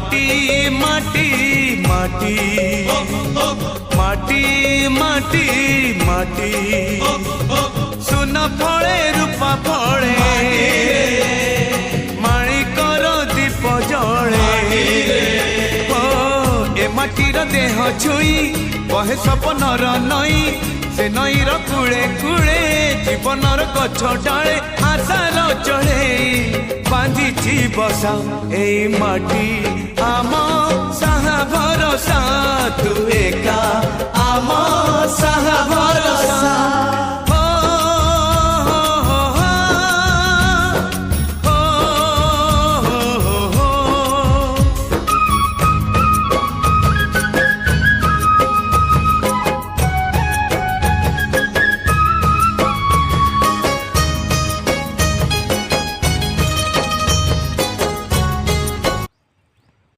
माटी माटी माटी माटी माटी माटी सुन फले रूपा फले माणिकर दीप जले ए माटीर देह छुई बहे सपनर नई से नईर कूले कूले जीवनर गछ डाले आशार चढ़े बांधी बसा ए माटी आम